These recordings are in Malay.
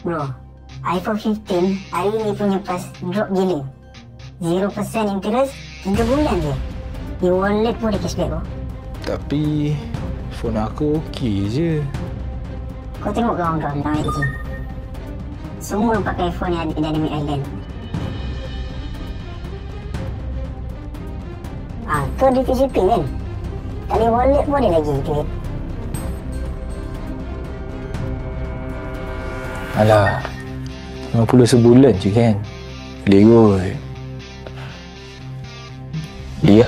Bro, iPhone 15 hari ni punya pas drop gila. 0% interest, 3 bulan je. Di wallet pun ada cashback bro. Tapi phone aku okey je. Kau tengok kawan kau dalam IG. Semua pakai phone yang ada Dynamic Island. Kau duit shipping kan? Tali wallet pun ada lagi duit. Alah, 50 sebulan je kan? Boleh kot. Iya.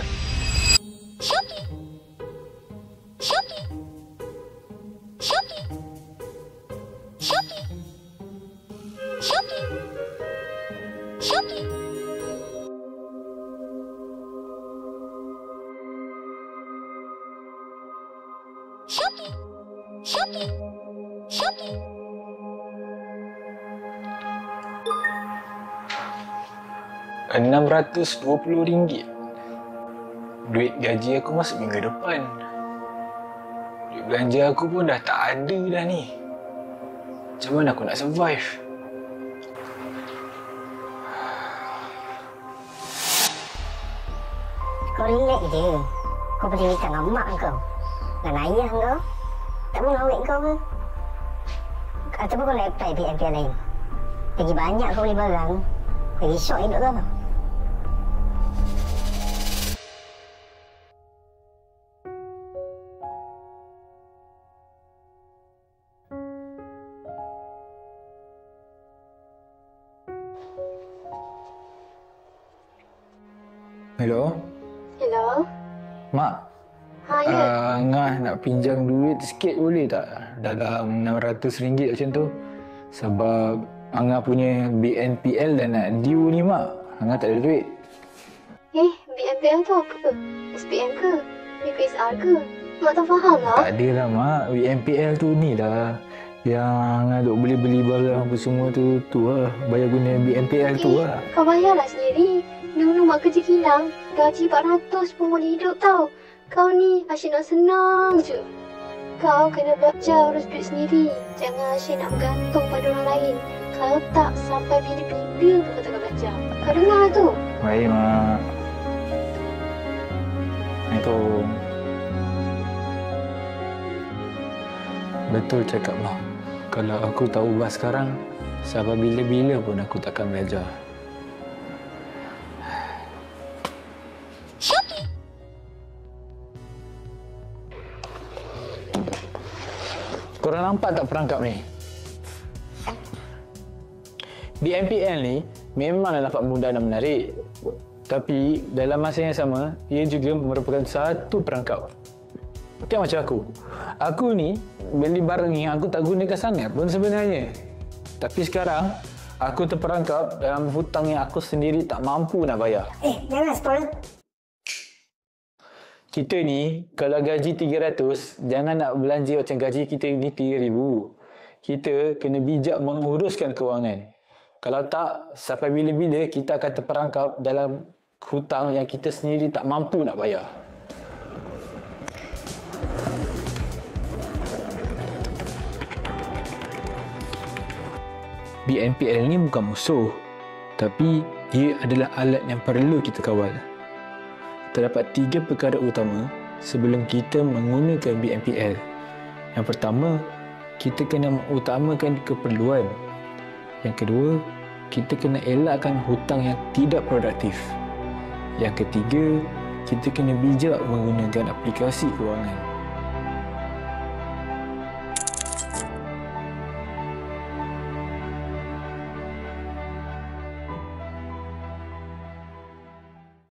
RM620. Duit gaji aku masuk minggu depan. Duit belanja aku pun dah tak ada dah ni. Macam mana aku nak survive? Kau relax je. Kau boleh minta dengan mak kau, dengan ayah kau. Tak mahu awet kau ke? Ataupun kau nak apply PMPL lain. Lagi banyak kau beli barang, lagi syok hidup kau. Hello? Hello? Mak? Ha, ya? Ngah nak pinjam duit sikit boleh tak? Dalam RM600 macam tu. Sebab Angah punya BNPL dah nak due ni mak. Angah tak ada duit. BNPL tu apa? SPM ke? BPSR ke? Mak tak faham lah. Tak ada lah mak. BNPL tu ni lah. Yang Angah duk beli-beli barang apa semua tu. Tu lah. Bayar guna BNPL tu lah. Kau bayarlah sendiri. Dulu mak kerja kilang. Gaji 400 pun boleh hidup tau. Kau ni asyik nak senang je. Kau kena belajar urus duit sendiri. Jangan asyik nak bergantung pada orang lain. Kalau tak, sampai bila-bila pun kau takkan belajar. Kau dengar tu? Baik mak. Assalamualaikum. Betul cakap mak. Kalau aku tak ubah sekarang, sampai bila-bila pun aku takkan belajar. Korang nampak tak perangkap ni? BNPL ni memanglah nampak mudah dan menarik. Tapi dalam masa yang sama, ia juga merupakan satu perangkap. Tengok macam aku. Aku ni beli barang yang aku tak gunakan sangat pun sebenarnya. Tapi sekarang, aku terperangkap dalam hutang yang aku sendiri tak mampu nak bayar. Jangan spoil. Kita ni, kalau gaji 300, jangan nak belanja macam gaji kita ni 3,000. Kita kena bijak menguruskan kewangan. Kalau tak, sampai bila-bila kita akan terperangkap dalam hutang yang kita sendiri tak mampu nak bayar. BNPL ni bukan musuh, tapi ia adalah alat yang perlu kita kawal. Terdapat 3 perkara utama sebelum kita menggunakan BNPL. Yang pertama, kita kena mengutamakan keperluan. Yang kedua, kita kena elakkan hutang yang tidak produktif. Yang ketiga, kita kena bijak menggunakan aplikasi kewangan.